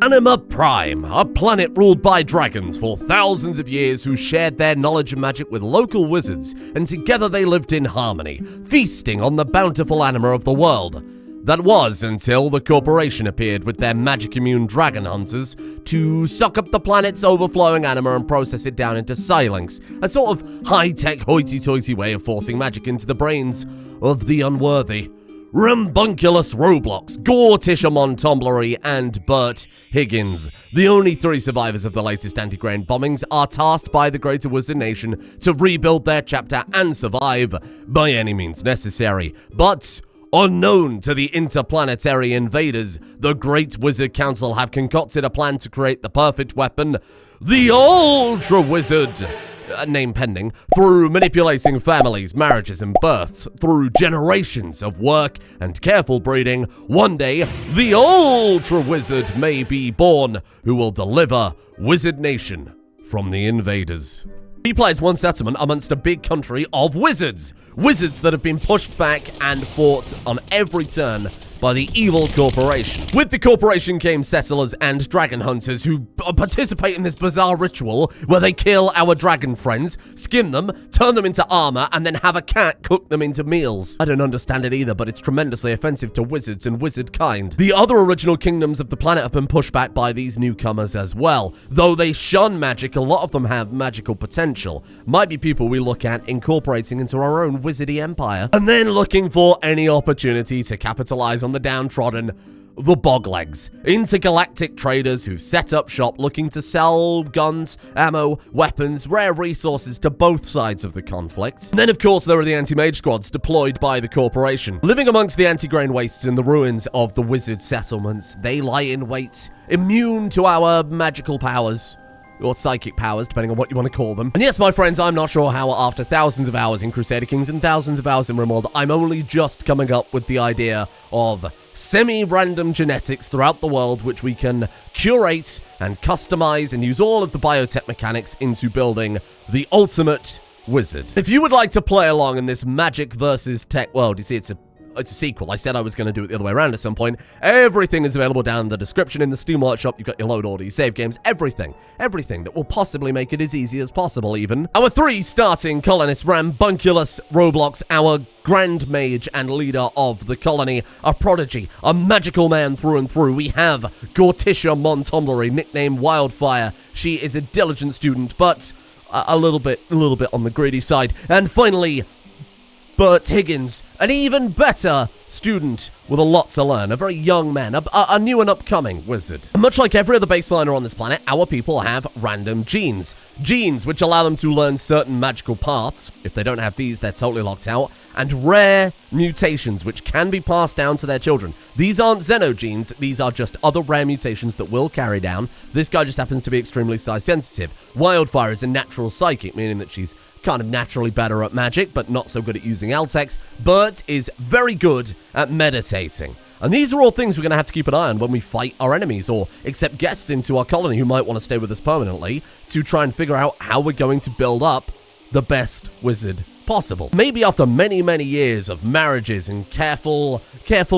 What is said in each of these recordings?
Anima Prime, a planet ruled by dragons for thousands of years who shared their knowledge of magic with local wizards, and together they lived in harmony, feasting on the bountiful anima of the world. That was until the corporation appeared with their magic-immune dragon hunters to suck up the planet's overflowing anima and process it down into psilinx, a sort of high-tech hoity-toity way of forcing magic into the brains of the unworthy. Rambunculus Roblox, Gorticia Montomblery, and Bert Higgins, the only three survivors of the latest anti-grain bombings, are tasked by the Greater Wizard Nation to rebuild their chapter and survive by any means necessary. But unknown to the interplanetary invaders, the Great Wizard Council have concocted a plan to create the perfect weapon, the Ultra Wizard. Name pending, through manipulating families, marriages, and births, through generations of work and careful breeding, one day, the Ultra Wizard may be born, who will deliver Wizard Nation from the invaders. He plays one settlement amongst a big country of wizards. Wizards that have been pushed back and fought on every turn by the evil corporation. With the corporation came settlers and dragon hunters who participate in this bizarre ritual where they kill our dragon friends, skin them, turn them into armor, and then have a cat cook them into meals. I don't understand it either, but it's tremendously offensive to wizards and wizard kind. The other original kingdoms of the planet have been pushed back by these newcomers as well. Though they shun magic, a lot of them have magical potential. Might be people we look at incorporating into our own wizardy empire. And then looking for any opportunity to capitalize on the downtrodden, the Boglegs, intergalactic traders who set up shop looking to sell guns, ammo, weapons, rare resources to both sides of the conflict. And then, of course, there are the anti-mage squads deployed by the corporation. Living amongst the anti-grain wastes in the ruins of the wizard settlements, they lie in wait, immune to our magical powers. Or psychic powers, depending on what you want to call them. And yes, my friends, I'm not sure how after thousands of hours in Crusader Kings and thousands of hours in Rimworld, I'm only just coming up with the idea of semi-random genetics throughout the world, which we can curate and customize and use all of the biotech mechanics into building the ultimate wizard. If you would like to play along in this magic versus tech world, you see it's a sequel. I said I was going to do it the other way around at some point. Everything is available down in the description in the Steam Workshop. You've got your load order, your save games, everything that will possibly make it as easy as possible even. Our three starting colonists, Rambunculus Roblox, our Grand Mage and leader of the colony, a prodigy, a magical man through and through. We have Gorticia Montomblery, nicknamed Wildfire. She is a diligent student, but a little bit on the greedy side. And finally, Bert Higgins, an even better student with a lot to learn, a very young man, a new and upcoming wizard. And much like every other baseliner on this planet, our people have random genes. Genes which allow them to learn certain magical paths. If they don't have these, they're totally locked out. And rare mutations which can be passed down to their children. These aren't xenogenes, these are just other rare mutations that will carry down. This guy just happens to be extremely size sensitive. Wildfire is a natural psychic, meaning that she's kind of naturally better at magic, but not so good at using Altex. Bert is very good at meditating. And these are all things we're going to have to keep an eye on when we fight our enemies or accept guests into our colony who might want to stay with us permanently to try and figure out how we're going to build up the best wizard possible. Maybe after many, many years of marriages and careful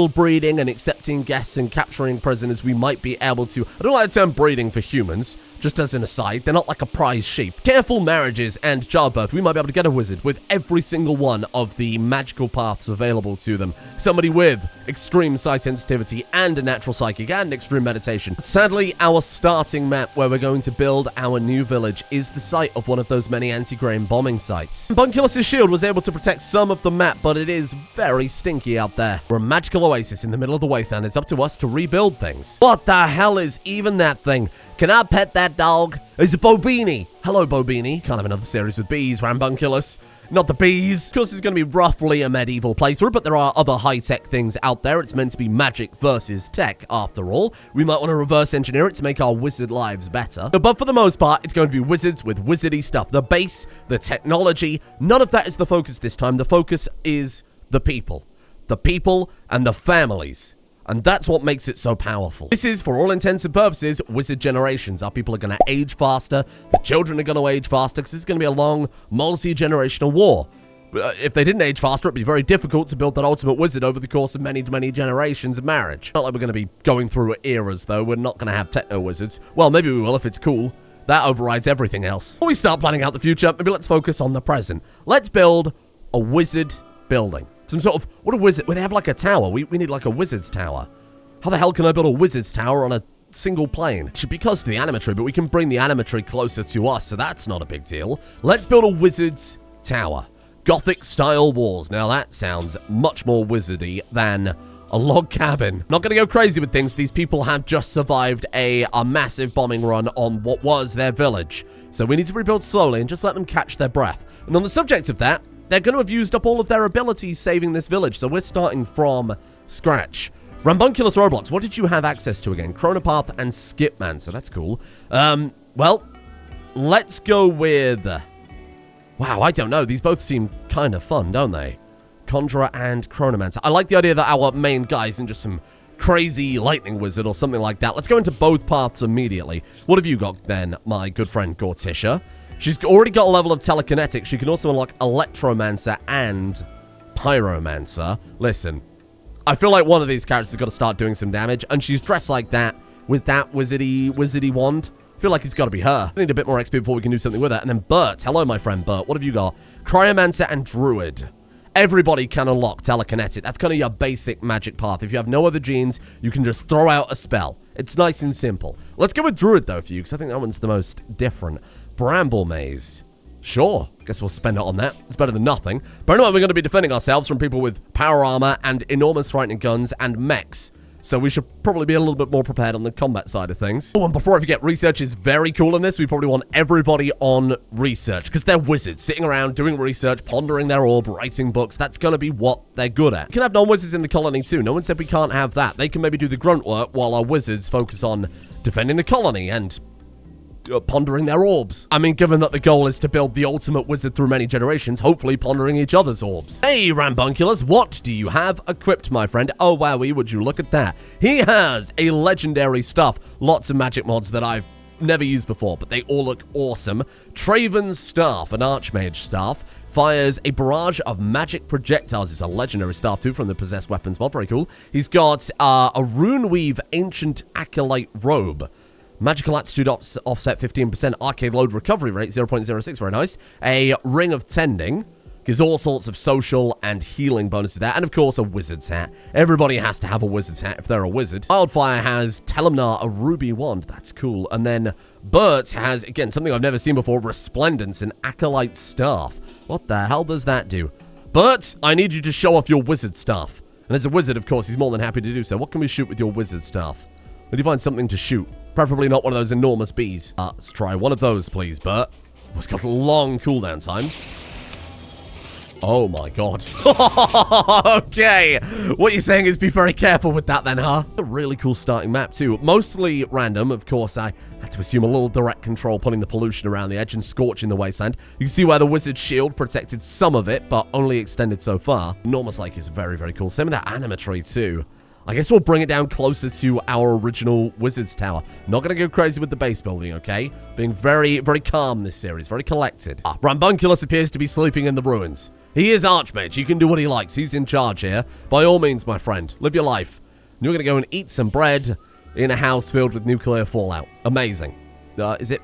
breeding and accepting guests and capturing prisoners, we might be able to, I don't like the term breeding for humans, just as an aside, they're not like a prize sheep. Careful marriages and childbirth, we might be able to get a wizard with every single one of the magical paths available to them. Somebody with extreme size sensitivity and a natural psychic and extreme meditation. Sadly, our starting map where we're going to build our new village is the site of one of those many anti-grain bombing sites. Bunculus's shield was able to protect some of the map, but it is very stinky out there. We're a magical oasis in the middle of the wasteland. It's up to us to rebuild things. What the hell is even that thing? Can I pet that dog? It's a Bobini. Hello, Bobini. Can't have another series with bees, Rambunculus. not the bees. Of course, it's going to be roughly a medieval playthrough, but there are other high-tech things out there. It's meant to be magic versus tech, after all. We might want to reverse engineer it to make our wizard lives better. But for the most part, it's going to be wizards with wizardy stuff. The base, the technology, none of that is the focus this time. The focus is the people. The people and the families. And that's what makes it so powerful. This is, for all intents and purposes, wizard generations. Our people are going to age faster. The children are going to age faster because it's going to be a long, multi-generational war. If they didn't age faster, it'd be very difficult to build that ultimate wizard over the course of many, many generations of marriage. Not like we're going to be going through eras, though. We're not going to have techno-wizards. Well, maybe we will if it's cool. That overrides everything else. Before we start planning out the future, maybe let's focus on the present. Let's build a wizard building. Some sort of, what a wizard, would they have like a tower? We need like a wizard's tower. How the hell can I build a wizard's tower on a single plane? It should be close to the anima tree, but we can bring the anima tree closer to us, so that's not a big deal. Let's build a wizard's tower. Gothic style walls. Now that sounds much more wizardy than a log cabin. Not gonna go crazy with things. These people have just survived a massive bombing run on what was their village. So we need to rebuild slowly and just let them catch their breath. And on the subject of that, they're going to have used up all of their abilities saving this village, so we're starting from scratch. Rambunculus Roblox, what did you have access to again? Chronopath and Skipman, so that's cool. Well, let's go with... Wow, I don't know. These both seem kind of fun, don't they? Conjurer and Chronomancer. I like the idea that our main guy isn't just some crazy lightning wizard or something like that. Let's go into both paths immediately. What have you got then, my good friend Gorticia? She's already got a level of telekinetic. She can also unlock Electromancer and Pyromancer. Listen, I feel like one of these characters has got to start doing some damage, and she's dressed like that with that wizardy wand. I feel like it's got to be her. I need a bit more XP before we can do something with her. And then Bert. Hello, my friend Bert. What have you got? Cryomancer and Druid. Everybody can unlock telekinetic. That's kind of your basic magic path. If you have no other genes, you can just throw out a spell. It's nice and simple. Let's go with Druid, though, for you, because I think that one's the most different. Bramble Maze. Sure. Guess we'll spend it on that. It's better than nothing. But anyway, we're going to be defending ourselves from people with power armor and enormous frightening guns and mechs. So we should probably be a little bit more prepared on the combat side of things. Oh, and before I forget, research is very cool in this. We probably want everybody on research because they're wizards sitting around doing research, pondering their orb, writing books. That's going to be what they're good at. We can have non-wizards in the colony too. No one said we can't have that. They can maybe do the grunt work while our wizards focus on defending the colony and pondering their orbs. I mean, given that the goal is to build the ultimate wizard through many generations, hopefully pondering each other's orbs. Hey, Rambunculus, what do you have equipped, my friend? Oh, wowie, would you look at that? He has a legendary stuff. Lots of magic mods that I've never used before, but they all look awesome. Traven's Staff, an Archmage staff, fires a barrage of magic projectiles. It's a legendary staff, too, from the Possessed Weapons mod. Very cool. He's got a Runeweave Ancient Acolyte Robe. Magical Aptitude offset 15%. Arcade Load Recovery Rate 0.06. Very nice. A Ring of Tending. Gives all sorts of social and healing bonuses there. And, of course, a Wizard's Hat. Everybody has to have a Wizard's Hat if they're a wizard. Wildfire has Telemnar, a Ruby Wand. That's cool. And then Bert has, again, something I've never seen before, Resplendence, an Acolyte Staff. What the hell does that do? Bert, I need you to show off your wizard staff. And as a wizard, of course, he's more than happy to do so. What can we shoot with your wizard staff? Would you find something to shoot? Preferably not one of those enormous bees. Let's try one of those, please, Bert. Oh, it's got a long cooldown time. Oh, my God. Okay. What you're saying is be very careful with that then, huh? A really cool starting map, too. Mostly random. Of course, I had to assume a little direct control, putting the pollution around the edge and scorching the wasteland. You can see where the wizard's shield protected some of it, but only extended so far. Enormous Lake is very, very cool. Same with that anima tree, too. I guess we'll bring it down closer to our original Wizard's Tower. Not going to go crazy with the base building, okay? Being very, very calm this series. Very collected. Rambunculus appears to be sleeping in the ruins. He is Archmage. He can do what he likes. He's in charge here. By all means, my friend, live your life. And you're going to go and eat some bread in a house filled with nuclear fallout. Amazing. Is it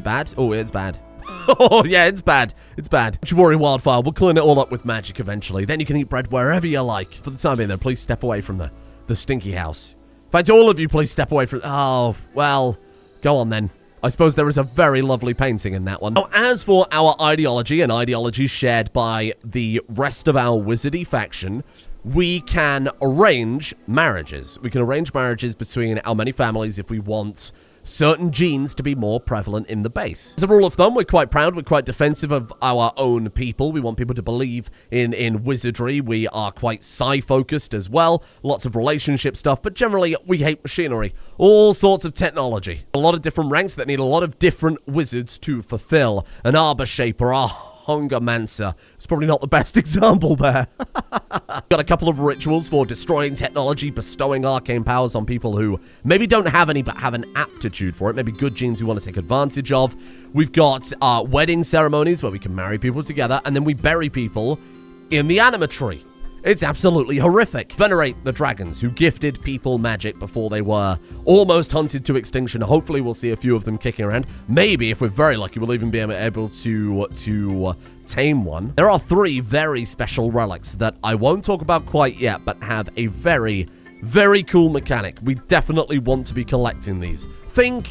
bad? Oh, it's bad. Oh, yeah, it's bad. It's bad. Don't you worry, Wildfire. We'll clean it all up with magic eventually. Then you can eat bread wherever you like. For the time being, though, please step away from the stinky house. In fact, all of you, please step away from... Oh, well, go on then. I suppose there is a very lovely painting in that one. Now, as for our ideology, an ideology shared by the rest of our wizardy faction, we can arrange marriages. We can arrange marriages between our many families if we want certain genes to be more prevalent in the base. As a rule of thumb, we're quite proud, we're quite defensive of our own people. We want people to believe in wizardry. We are quite psi-focused as well. Lots of relationship stuff, but generally, we hate machinery. All sorts of technology. A lot of different ranks that need a lot of different wizards to fulfill. An Arbor Shaper, Hungermancer. It's probably not the best example there. Got a couple of rituals for destroying technology, bestowing arcane powers on people who maybe don't have any but have an aptitude for it, maybe good genes we want to take advantage of. We've got wedding ceremonies where we can marry people together, and then we bury people in the Anima Tree. It's absolutely horrific. Venerate the dragons who gifted people magic before they were almost hunted to extinction. Hopefully we'll see a few of them kicking around. Maybe, if we're very lucky, we'll even be able to tame one. There are 3 very special relics that I won't talk about quite yet, but have a very, very cool mechanic. We definitely want to be collecting these. Think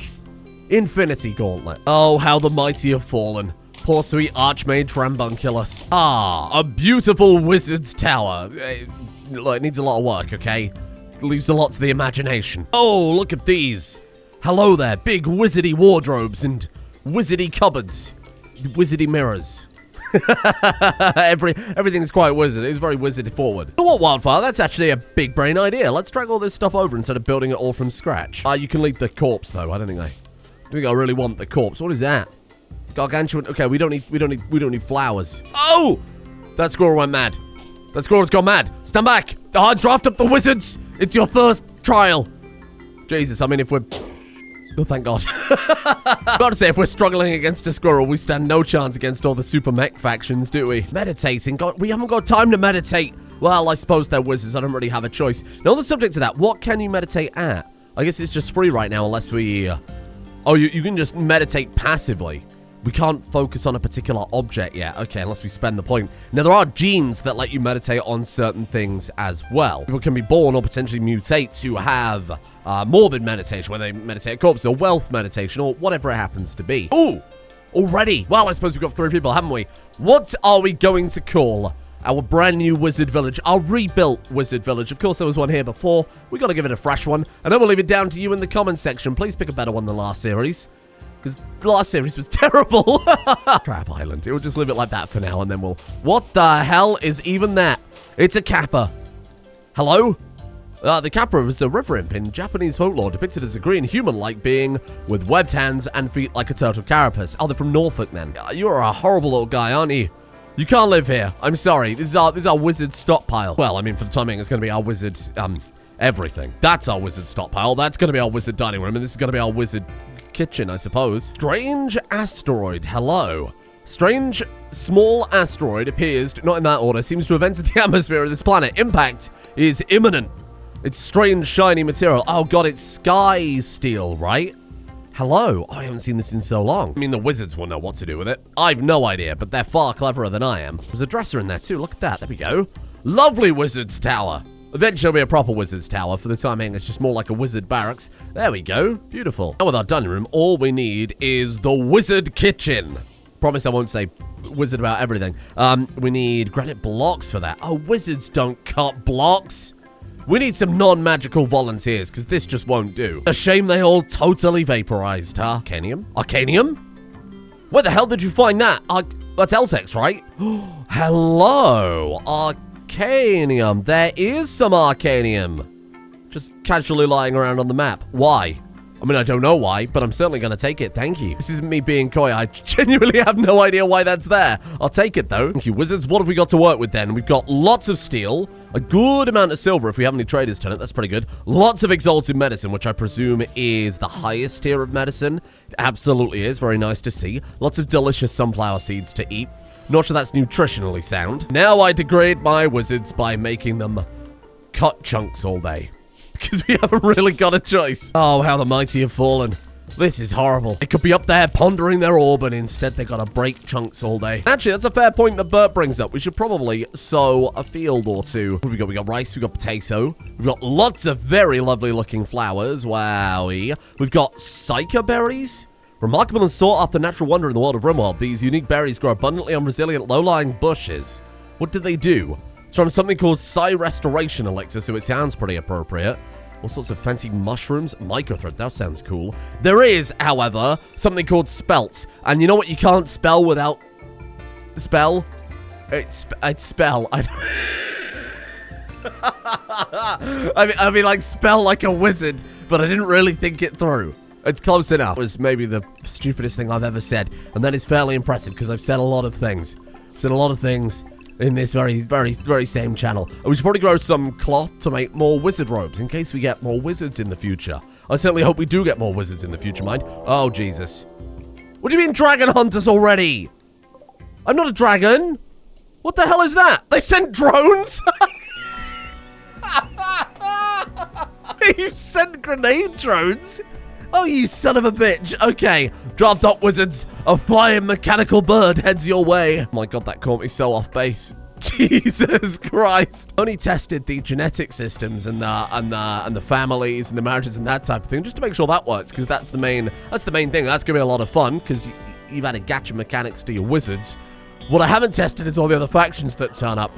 Infinity Gauntlet. Oh, how the mighty have fallen. Poor sweet Archmage Rambunculus. A beautiful wizard's tower. It needs a lot of work, okay? It leaves a lot to the imagination. Oh, look at these. Hello there, big wizardy wardrobes and wizardy cupboards. Wizardy mirrors. Everything's quite wizard. It's very wizard forward. You know what, Wildfire? That's actually a big brain idea. Let's drag all this stuff over instead of building it all from scratch. You can leave the corpse, though. I don't think I really want the corpse. What is that? Gargantuan. Okay, we don't need flowers. Oh! That squirrel went mad. That squirrel's gone mad. Stand back. Draft up the wizards. It's your first trial. Jesus, I mean, if we're... Oh, thank God. Gotta say, if we're struggling against a squirrel, we stand no chance against all the super mech factions, do we? Meditating. God, we haven't got time to meditate. Well, I suppose they're wizards. I don't really have a choice. Now, on the subject of that, what can you meditate at? I guess it's just free right now unless we... Oh, you can just meditate passively. We can't focus on a particular object yet. Okay, unless we spend the point. Now, there are genes that let you meditate on certain things as well. People can be born or potentially mutate to have morbid meditation, where they meditate a corpse, or wealth meditation, or whatever it happens to be. Ooh, already. Well, I suppose we've got 3 people, haven't we? What are we going to call our brand new wizard village? Our rebuilt wizard village. Of course, there was one here before. We got to give it a fresh one. And then we'll leave it down to you in the comments section. Please pick a better one than last series, because the last series was terrible. Crab Island. We'll just leave it like that for now, and then we'll... What the hell is even that? It's a kappa. Hello? The kappa is a river imp in Japanese folklore, depicted as a green human-like being with webbed hands and feet like a turtle carapace. Oh, they're from Norfolk, then. You're a horrible little guy, aren't you? You can't live here. I'm sorry. This is our wizard stockpile. Well, I mean, for the time being, it's going to be our wizard, everything. That's our wizard stockpile. That's going to be our wizard dining room, and this is going to be our wizard kitchen, I suppose. Strange asteroid. Hello. Strange small asteroid appears, not in that order, seems to have entered the atmosphere of this planet. Impact is imminent. It's strange, shiny material. Oh, God, it's sky steel, right? Hello. Oh, I haven't seen this in so long. I mean, the wizards will know what to do with it. I've no idea, but they're far cleverer than I am. There's a dresser in there, too. Look at that. There we go. Lovely wizard's tower. Eventually, it'll be a proper wizard's tower. For the time being, it's just more like a wizard barracks. There we go. Beautiful. Now, with our dining room, all we need is the wizard kitchen. Promise I won't say wizard about everything. We need granite blocks for that. Oh, wizards don't cut blocks. We need some non-magical volunteers, because this just won't do. A shame they all totally vaporized, huh? Arcanium? Arcanium? Where the hell did you find that? That's Eltex, right? Hello, Arcanium. There is some Arcanium. Just casually lying around on the map. Why? I mean, I don't know why, but I'm certainly going to take it. Thank you. This isn't me being coy. I genuinely have no idea why that's there. I'll take it, though. Thank you, wizards. What have we got to work with, then? We've got lots of steel, a good amount of silver if we have any traders turn it. That's pretty good. Lots of exalted medicine, which I presume is the highest tier of medicine. It absolutely is. Very nice to see. Lots of delicious sunflower seeds to eat. Not sure that's nutritionally sound. Now I degrade my wizards by making them cut chunks all day, because we haven't really got a choice. Oh, how the mighty have fallen. This is horrible. They could be up there pondering their orb, and instead they gotta break chunks all day. Actually, that's a fair point that Bert brings up. We should probably sow a field or two. What have we got? We got rice, we got potato. We've got lots of very lovely looking flowers. Wowie. We've got Psyca berries. Remarkable and sought after natural wonder in the world of Rimworld. These unique berries grow abundantly on resilient low-lying bushes. What do they do? It's from something called Psi Restoration Elixir, so it sounds pretty appropriate. All sorts of fancy mushrooms. Microthread, that sounds cool. There is, however, something called spelt. And you know what you can't spell without... Spell? I'd spell. I mean, like, spell like a wizard, but I didn't really think it through. It's close enough. It was maybe the stupidest thing I've ever said, and that is fairly impressive, because I've said a lot of things. I've said a lot of things in this very same channel. And we should probably grow some cloth to make more wizard robes, in case we get more wizards in the future. I certainly hope we do get more wizards in the future, mind. Oh, Jesus. What do you mean, dragon hunters already? I'm not a dragon. What the hell is that? They sent drones? You sent grenade drones? Oh, you son of a bitch. Okay, draft up wizards. A flying mechanical bird heads your way. Oh my god, that caught me so off base. Jesus Christ. Only tested the genetic systems and the families and the marriages and that type of thing, just to make sure that works, because that's the main thing. That's gonna be a lot of fun, because you've added gacha mechanics to your wizards. What I haven't tested is all the other factions that turn up,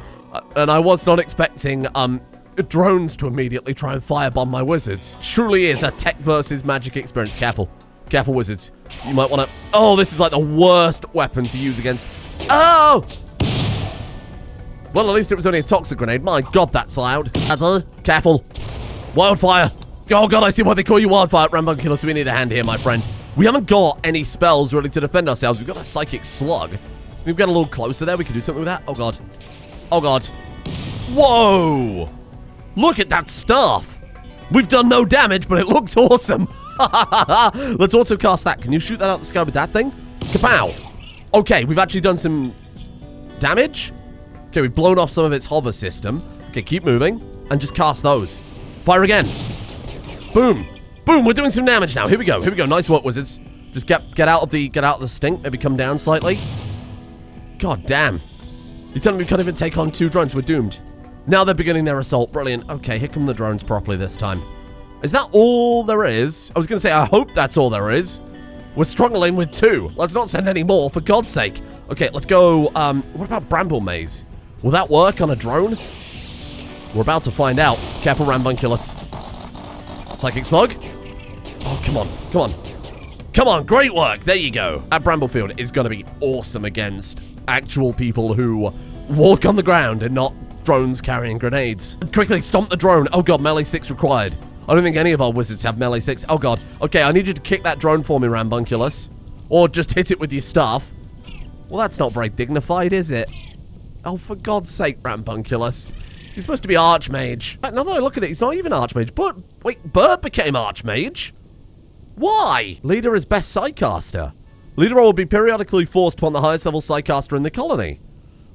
and I was not expecting drones to immediately try and firebomb my wizards. Truly is a tech versus magic experience. Careful. Careful, wizards. You might want to... Oh, this is like the worst weapon to use against... Oh! Well, at least it was only a toxic grenade. My god, that's loud. Careful. Wildfire. Oh god, I see why they call you Wildfire, Rambunculus. We need a hand here, my friend. We haven't got any spells really to defend ourselves. We've got that Psychic Slug. We've got a little closer there. We can do something with that. Oh god. Oh god. Whoa! Look at that staff. We've done no damage, but it looks awesome. Let's also cast that. Can you shoot that out the sky with that thing? Kapow. Okay, we've actually done some damage. Okay, we've blown off some of its hover system. Okay, keep moving. And just cast those. Fire again. Boom. Boom, we're doing some damage now. Here we go. Here we go. Nice work, wizards. Just get out of the stink. Maybe come down slightly. God damn. You're telling me we can't even take on 2 drones. We're doomed. Now they're beginning their assault. Brilliant. Okay, here come the drones properly this time. Is that all there is? I was going to say, I hope that's all there is. We're struggling with 2. Let's not send any more, for God's sake. Okay, let's go. What about Bramble Maze? Will that work on a drone? We're about to find out. Careful, Rambunculus. Psychic Slug. Oh, come on. Come on. Come on, great work. There you go. That Bramblefield is going to be awesome against actual people who walk on the ground and not drones carrying grenades. Quickly, stomp the drone. Oh god, melee 6 required. I don't think any of our wizards have melee 6. Oh god. Okay, I need you to kick that drone for me, Rambunculus. Or just hit it with your staff. Well, that's not very dignified, is it? Oh, for God's sake, Rambunculus. He's supposed to be Archmage. Now that I look at it, he's not even Archmage. But, wait, Bird became Archmage? Why? Leader is best Psycaster. Leader role will be periodically forced upon the highest level Psycaster in the colony.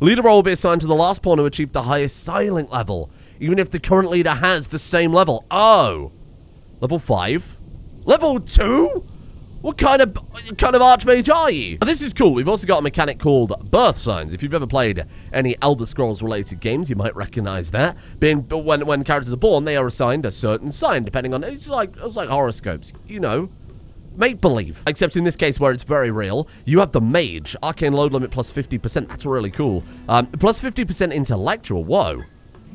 Leader role will be assigned to the last pawn who achieved the highest silent level, even if the current leader has the same level. Oh. Level 5? Level 2? What kind of Archmage are you? Now, this is cool. We've also got a mechanic called Birth Signs. If you've ever played any Elder Scrolls related games, you might recognize that. When characters are born, they are assigned a certain sign, depending on... It's like horoscopes, you know. Make-believe. Except in this case where it's very real, you have the Mage. Arcane load limit plus 50%. That's really cool. Plus 50% intellectual. Whoa.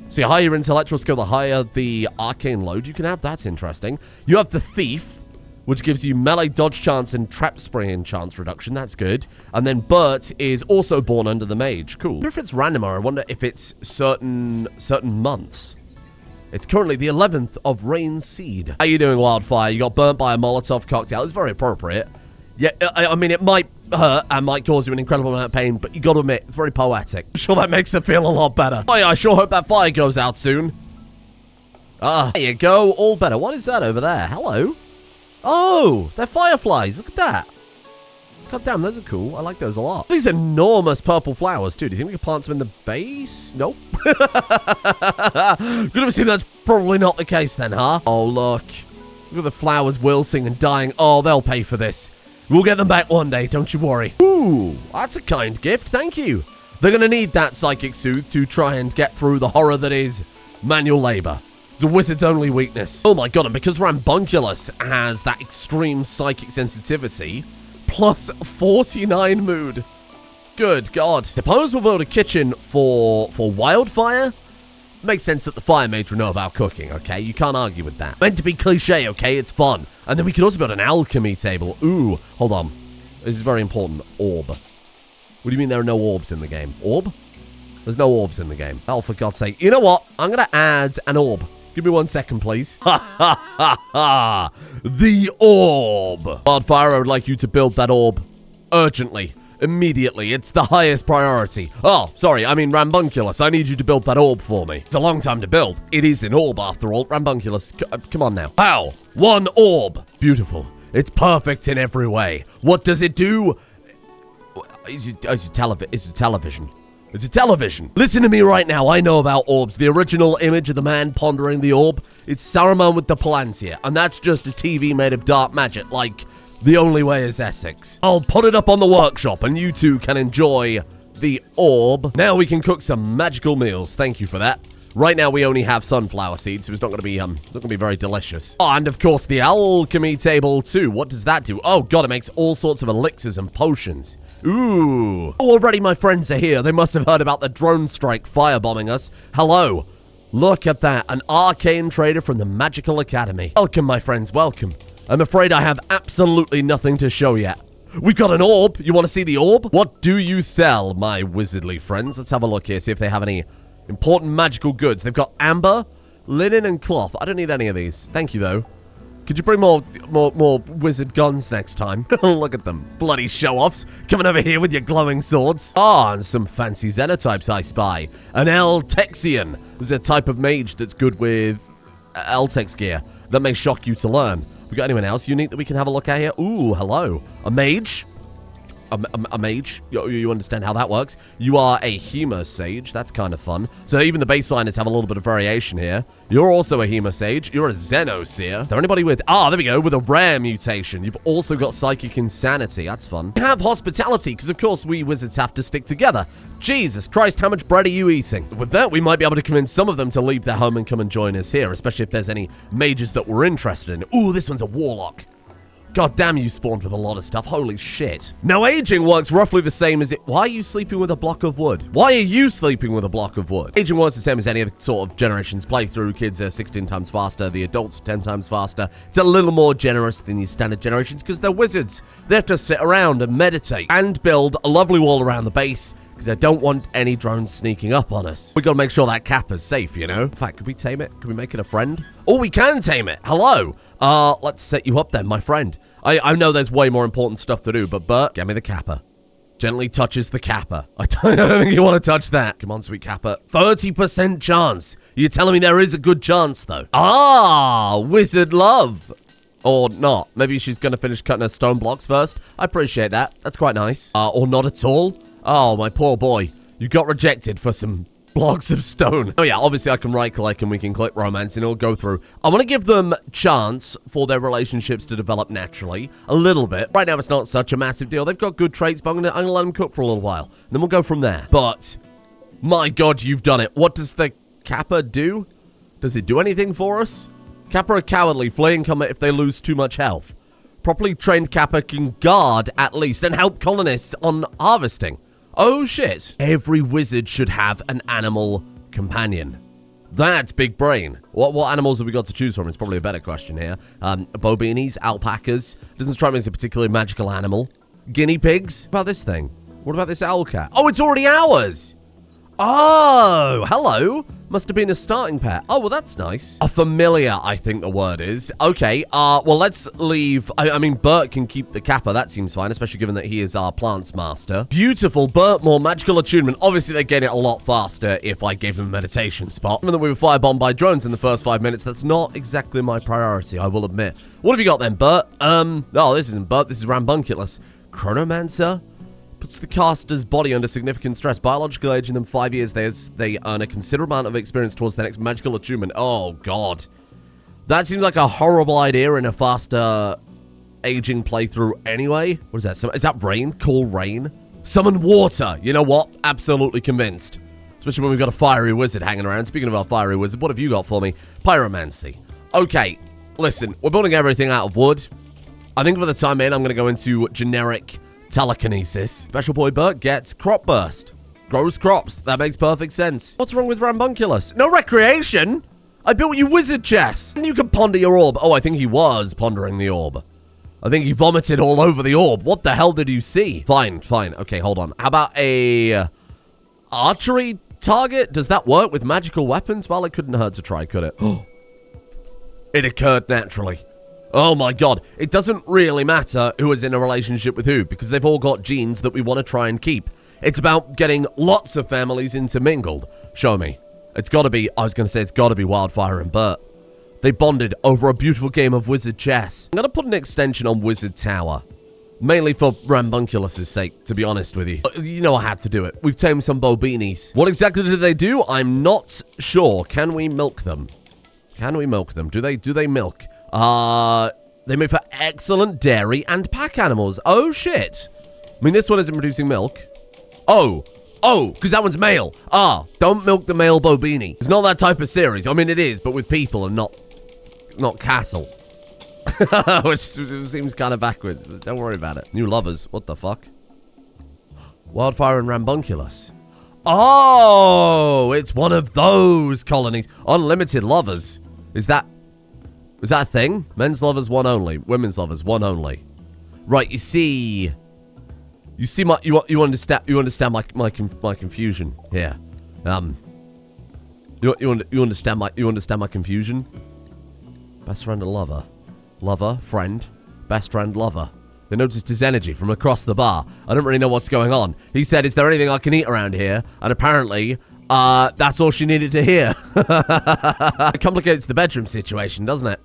So the higher your intellectual skill, the higher the arcane load you can have. That's interesting. You have the Thief, which gives you melee dodge chance and trap spraying chance reduction. That's good. And then Bert is also born under the Mage. Cool. I wonder if it's random, or I wonder if it's certain months. It's currently the 11th of Rain Seed. How you doing, Wildfire? You got burnt by a Molotov cocktail. It's very appropriate. Yeah, I mean, it might hurt and might cause you an incredible amount of pain, but you got to admit, it's very poetic. I'm sure that makes it feel a lot better. Oh yeah, I sure hope that fire goes out soon. Ah, there you go. All better. What is that over there? Hello? Oh, they're fireflies. Look at that. God damn, those are cool. I like those a lot. These enormous purple flowers, too. Do you think we can plant some in the base? Nope. Gonna assume that's probably not the case then, huh? Oh, look. Look at the flowers wilting and dying. Oh, they'll pay for this. We'll get them back one day, don't you worry. Ooh, that's a kind gift. Thank you. They're gonna need that psychic suit to try and get through the horror that is manual labor. It's a wizard's only weakness. Oh my god, and because Rambunculus has that extreme psychic sensitivity, plus 49 mood. Good god. Suppose we'll build a kitchen for Wildfire. Makes sense that the fire mage would know about cooking, okay? You can't argue with that. Meant to be cliche, okay? It's fun. And then we could also build an alchemy table. Ooh, hold on. This is very important. Orb. What do you mean there are no orbs in the game? Orb? There's no orbs in the game. Oh, for God's sake. You know what? I'm going to add an orb. Give me 1 second, please. Ha, ha, ha, ha. The orb. Wildfire, I would like you to build that orb urgently. Immediately. It's the highest priority. Oh, sorry. I mean, Rambunculus. I need you to build that orb for me. It's a long time to build. It is an orb, after all. Rambunculus, come on now. How? 1 orb. Beautiful. It's perfect in every way. What does it do? It's a television. It's a television. Listen to me right now. I know about orbs. The original image of the man pondering the orb, it's Saruman with the Palantir. And that's just a TV made of dark magic, like the only way is Essex. I'll put it up on the workshop and you two can enjoy the orb. Now we can cook some magical meals. Thank you for that. Right now we only have sunflower seeds, so it's not going to be very delicious. Oh, and of course the alchemy table too. What does that do? Oh god, it makes all sorts of elixirs and potions. Ooh. Already my friends are here. They must have heard about the drone strike firebombing us. Hello. Look at that. An arcane trader from the Magical Academy. Welcome, my friends. Welcome. I'm afraid I have absolutely nothing to show yet. We've got an orb. You want to see the orb? What do you sell, my wizardly friends? Let's have a look here, see if they have any important magical goods. They've got amber, linen, and cloth. I don't need any of these. Thank you, though. Could you bring more wizard guns next time? Look at them. Bloody show-offs. Coming over here with your glowing swords. Ah, and some fancy xenotypes I spy. An Eltexian. This is a type of mage that's good with Eltex gear. That may shock you to learn. We got anyone else unique that we can have a look at here? Ooh, hello. A mage? A mage? You understand how that works? You are a Hemo Sage. That's kind of fun. So even the baseliners have a little bit of variation here. You're also a Hemo Sage. You're a Xenoseer. Is there anybody with... Ah, there we go. With a rare mutation. You've also got Psychic Insanity. That's fun. You have Hospitality, because of course we wizards have to stick together. Jesus Christ, how much bread are you eating? With that, we might be able to convince some of them to leave their home and come and join us here, especially if there's any mages that we're interested in. Ooh, this one's a Warlock. God damn, you spawned with a lot of stuff. Holy shit. Now, aging works roughly the same as it... Why are you sleeping with a block of wood? Why are you sleeping with a block of wood? Aging works the same as any other sort of generations playthrough. Kids are 16 times faster. The adults are 10 times faster. It's a little more generous than your standard generations because they're wizards. They have to sit around and meditate and build a lovely wall around the base because I don't want any drones sneaking up on us. We gotta make sure that Kappa's safe, you know? In fact, could we tame it? Could we make it a friend? Oh, we can tame it. Hello. Let's set you up then, my friend. I know there's way more important stuff to do, but Bert, get me the Kappa. Gently touches the Kappa. I don't think you want to touch that. Come on, sweet Kappa. 30% chance. You're telling me there is a good chance, though. Ah, wizard love. Or not. Maybe she's going to finish cutting her stone blocks first. I appreciate that. That's quite nice. Or not at all. Oh, my poor boy. You got rejected for some blocks of stone. Oh yeah, obviously I can right-click and we can click romance and it'll go through. I want to give them chance for their relationships to develop naturally a little bit. Right now it's not such a massive deal. They've got good traits, but I'm gonna let them cook for a little while. And then we'll go from there. But, my god, you've done it. What does the Kappa do? Does it do anything for us? Kappa are cowardly, flee and come if they lose too much health. Properly trained Kappa can guard at least and help colonists on harvesting. Oh shit. Every wizard should have an animal companion. That's big brain. What animals have we got to choose from? It's probably a better question here. Bobinis, alpacas. Doesn't strike me as a particularly magical animal. Guinea pigs. What about this thing? What about this owl cat? Oh, it's already ours. Oh, hello. Must have been a starting pet. Oh, well, that's nice. A familiar, I think the word is. Okay, well, let's leave. I mean, Bert can keep the Kappa. That seems fine, especially given that he is our plants master. Beautiful. Bert, more magical attunement. Obviously, they get it a lot faster if I gave them a meditation spot. Even though we were firebombed by drones in the first 5 minutes, that's not exactly my priority, I will admit. What have you got then, Bert? No, this isn't Bert. This is Rambunculus. Chronomancer? Puts the caster's body under significant stress. Biological age in them 5 years. They earn a considerable amount of experience towards their next magical attunement. Oh, God. That seems like a horrible idea in a faster aging playthrough anyway. What is that? Is that rain? Call rain? Summon water. You know what? Absolutely convinced. Especially when we've got a fiery wizard hanging around. Speaking of our fiery wizard, what have you got for me? Pyromancy. Okay. Listen, we're building everything out of wood. I think for the time being, I'm going to go into generic telekinesis. Special boy Bert gets crop burst. Grows crops. That makes perfect sense. What's wrong with Rambunculus? No recreation? I built you wizard chess. And you can ponder your orb. Oh, I think he was pondering the orb. I think he vomited all over the orb. What the hell did you see? Fine. Okay, hold on. How about a archery target? Does that work with magical weapons? Well, it couldn't hurt to try, could it? It occurred naturally. Oh my god. It doesn't really matter who is in a relationship with who, because they've all got genes that we want to try and keep. It's about getting lots of families intermingled. Show me. It's got to be, I was going to say, it's got to be Wildfire and Bert. They bonded over a beautiful game of wizard chess. I'm going to put an extension on Wizard Tower. Mainly for Rambunculus's sake, to be honest with you. You know I had to do it. We've tamed some bobinis. What exactly did they do? I'm not sure. Can we milk them? Can we milk them? Do they milk? They make for excellent dairy and pack animals. Oh, shit. I mean, this one isn't producing milk. Oh, because that one's male. Don't milk the male bobini. It's not that type of series. I mean, it is, but with people and not cattle. Which seems kind of backwards. But don't worry about it. New lovers. What the fuck? Wildfire and Rambunculus. Oh, it's one of those colonies. Unlimited lovers. Is that a thing? Men's lovers, one only. Women's lovers, one only. Right, you see my you understand my confusion here. You understand my confusion? Best friend and lover. Lover, friend, best friend, lover. They noticed his energy from across the bar. I don't really know what's going on. He said, "Is there anything I can eat around here?" And apparently, that's all she needed to hear. It complicates the bedroom situation, doesn't it?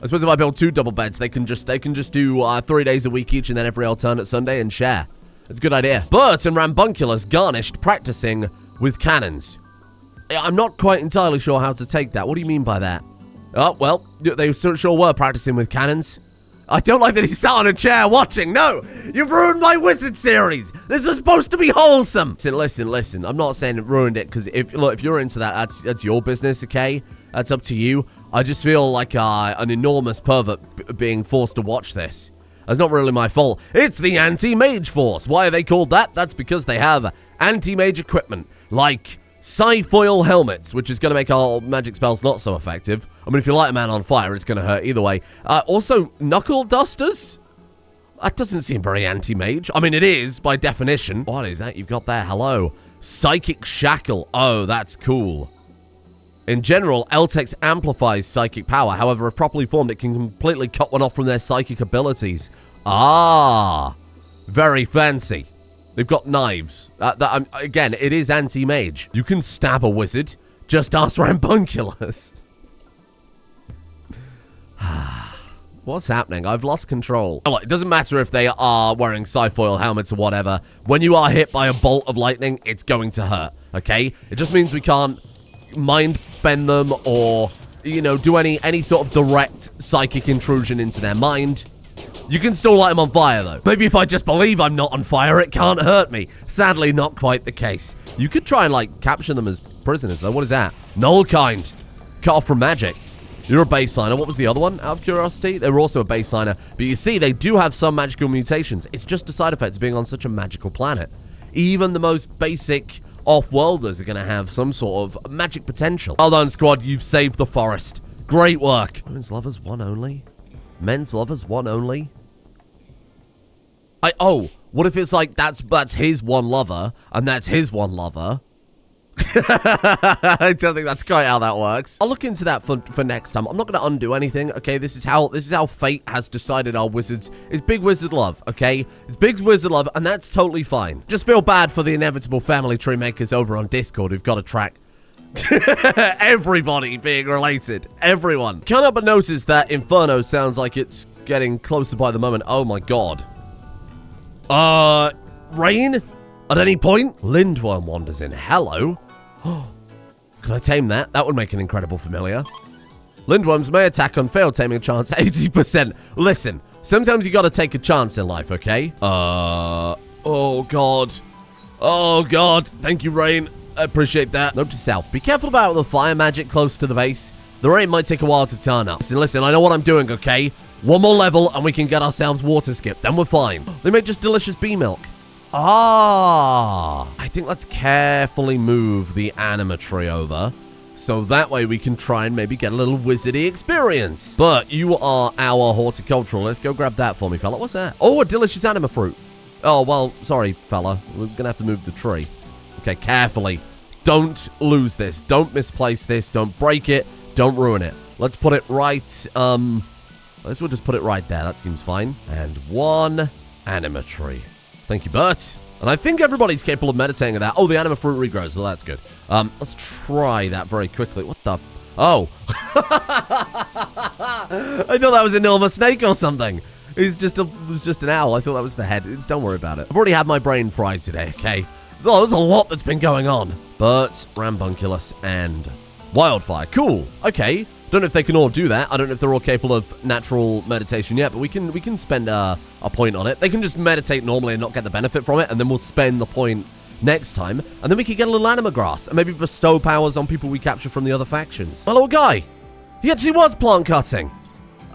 I suppose if I build 2 double beds, they can just do 3 days a week each and then every alternate Sunday and share. It's a good idea. Bert and Rambunculus garnished practicing with cannons. I'm not quite entirely sure how to take that. What do you mean by that? Oh, well, they sure were practicing with cannons. I don't like that he sat on a chair watching. No, you've ruined my wizard series. This was supposed to be wholesome. Listen. I'm not saying it ruined it, because if you're into that, that's your business, okay? That's up to you. I just feel like an enormous pervert being forced to watch this. That's not really my fault. It's the anti-mage force. Why are they called that? That's because they have anti-mage equipment, like Psyfoil helmets, which is going to make our magic spells not so effective. I mean, if you light a man on fire, it's going to hurt either way. Also, knuckle dusters? That doesn't seem very anti-mage. I mean, it is, by definition. What is that you've got there? Hello. Psychic shackle. Oh, that's cool. In general, Eltex amplifies psychic power. However, if properly formed, it can completely cut one off from their psychic abilities. Ah, very fancy. They've got knives. Again, it is anti-mage. You can stab a wizard. Just ask Rambunculus. What's happening? I've lost control. Oh, it doesn't matter if they are wearing Psyfoil helmets or whatever. When you are hit by a bolt of lightning, it's going to hurt, okay? It just means we can't mind bend them or, do any sort of direct psychic intrusion into their mind. You can still light them on fire, though. Maybe if I just believe I'm not on fire, it can't hurt me. Sadly, not quite the case. You could try and, capture them as prisoners, though. What is that? Null kind. Cut off from magic. You're a baseliner. What was the other one, out of curiosity? They were also a baseliner. But you see, they do have some magical mutations. It's just a side effect of being on such a magical planet. Even the most basic off-worlders are going to have some sort of magic potential. Well done, squad. You've saved the forest. Great work. Women's lovers, one only. Men's lovers, one only. What if it's that's his one lover, and that's his one lover? I don't think that's quite how that works. I'll look into that for next time. I'm not going to undo anything, okay? This is how fate has decided our wizards. It's big wizard love, okay? It's big wizard love, and that's totally fine. Just feel bad for the inevitable family tree makers over on Discord who've got to track everybody being related. Everyone. Can't help but notice that Inferno sounds like it's getting closer by the moment. Oh my god. Rain? At any point? Lindworm wanders in. Hello. Can I tame that? That would make an incredible familiar. Lindworms may attack on failed taming chance 80%. Listen, sometimes you gotta take a chance in life, okay? Oh god. Oh god. Thank you, Rain. I appreciate that. Note to self. Be careful about the fire magic close to the base. The rain might take a while to turn up. Listen, I know what I'm doing, okay? One more level and we can get ourselves water skip. Then we're fine. They make just delicious bee milk. Ah, I think let's carefully move the Anima tree over. So that way we can try and maybe get a little wizardy experience. But you are our horticulturalist. Go grab that for me, fella. What's that? Oh, a delicious anima fruit. Oh, well, sorry, fella. We're going to have to move the tree. Okay, carefully. Don't lose this. Don't misplace this. Don't break it. Don't ruin it. Let's put it right, let's just put it right there. That seems fine. And one anima tree. Thank you, Bert. And I think everybody's capable of meditating on that. Oh, the anima fruit regrows, so that's good. Let's try that very quickly. What the? Oh. I thought that was an enormous snake or something. It was just an owl. I thought that was the head. Don't worry about it. I've already had my brain fried today, okay? So there's a lot that's been going on. But Rambunculus and Wildfire. Cool. Okay. Don't know if they can all do that. I don't know if they're all capable of natural meditation yet, but we can spend a point on it. They can just meditate normally and not get the benefit from it, and then we'll spend the point next time, and then we can get a little anima grass and maybe bestow powers on people we capture from the other factions. My little guy. He actually was plant cutting.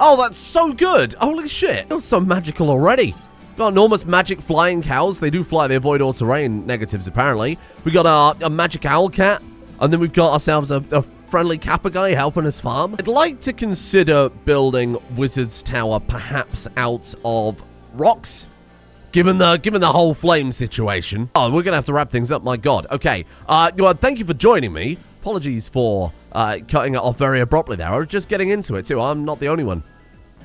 Oh, that's so good. Holy shit. It feels so magical already. Got enormous magic flying cows. They do fly. They avoid all terrain negatives, apparently. We got a magic owl cat. And then we've got ourselves a friendly kappa guy helping us farm. I'd like to consider building Wizard's Tower perhaps out of rocks. Given the whole flame situation. Oh, we're going to have to wrap things up. My God. Okay. Well, thank you for joining me. Apologies for cutting it off very abruptly there. I was just getting into it, too. I'm not the only one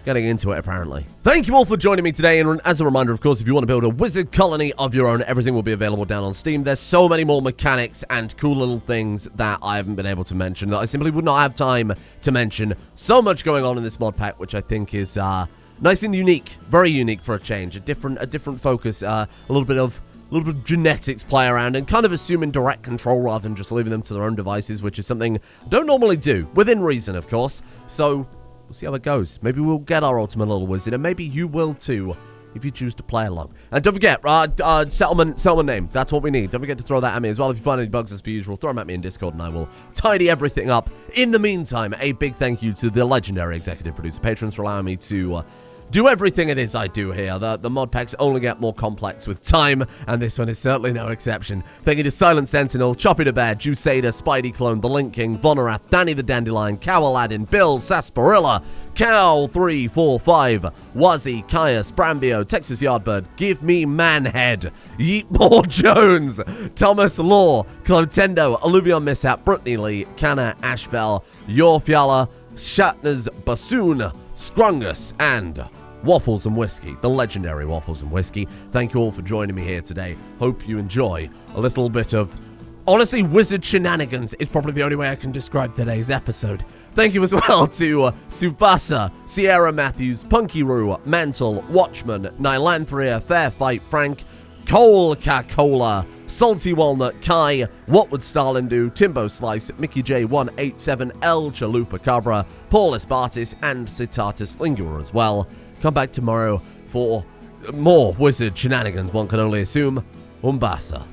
getting into it, apparently. Thank you all for joining me today, and as a reminder, of course, if you want to build a wizard colony of your own, everything will be available down on Steam. There's so many more mechanics and cool little things that I haven't been able to mention that I simply would not have time to mention. So much going on in this mod pack, which I think is nice and unique. Very unique for a change. A different focus, a little bit of genetics play around and kind of assuming direct control rather than just leaving them to their own devices, which is something I don't normally do, within reason, of course. So we'll see how it goes. Maybe we'll get our ultimate little wizard, and maybe you will too, if you choose to play along. And don't forget, settlement name. That's what we need. Don't forget to throw that at me as well. If you find any bugs, as per usual, throw them at me in Discord, and I will tidy everything up. In the meantime, a big thank you to the legendary executive producer patrons for allowing me to do everything it is I do here. The mod packs only get more complex with time, and this one is certainly no exception. Thank you to Silent Sentinel, Choppy the Bear, Jusada, Spidey Clone, The Link King, Vonerath, Danny the Dandelion, Cow Aladdin, Bill, Sarsaparilla, Cow345, Wazzy, Caius, Brambio, Texas Yardbird, Give Me Manhead, Yeetmore Jones, Thomas Law, Clotendo, Alluvion Mishap, Brittany Lee, Canna, Ashbell, Yorfiala, Shatner's Bassoon, Scrungus, and Waffles and Whiskey, the legendary Waffles and Whiskey. Thank you all for joining me here today. Hope you enjoy a little bit of, honestly, wizard shenanigans is probably the only way I can describe today's episode. Thank you as well to Subasa, Sierra Matthews, Punky Roo, Mantle, Watchman, Nylanthria, Fair Fight, Frank, Cola, Salty Walnut, Kai, What Would Stalin Do, Timbo Slice, Mickey J187, El Chalupa Cabra, Paul Espartis, and Citatus Lingua as well. Come back tomorrow for more wizard shenanigans, one can only assume. Umbasa.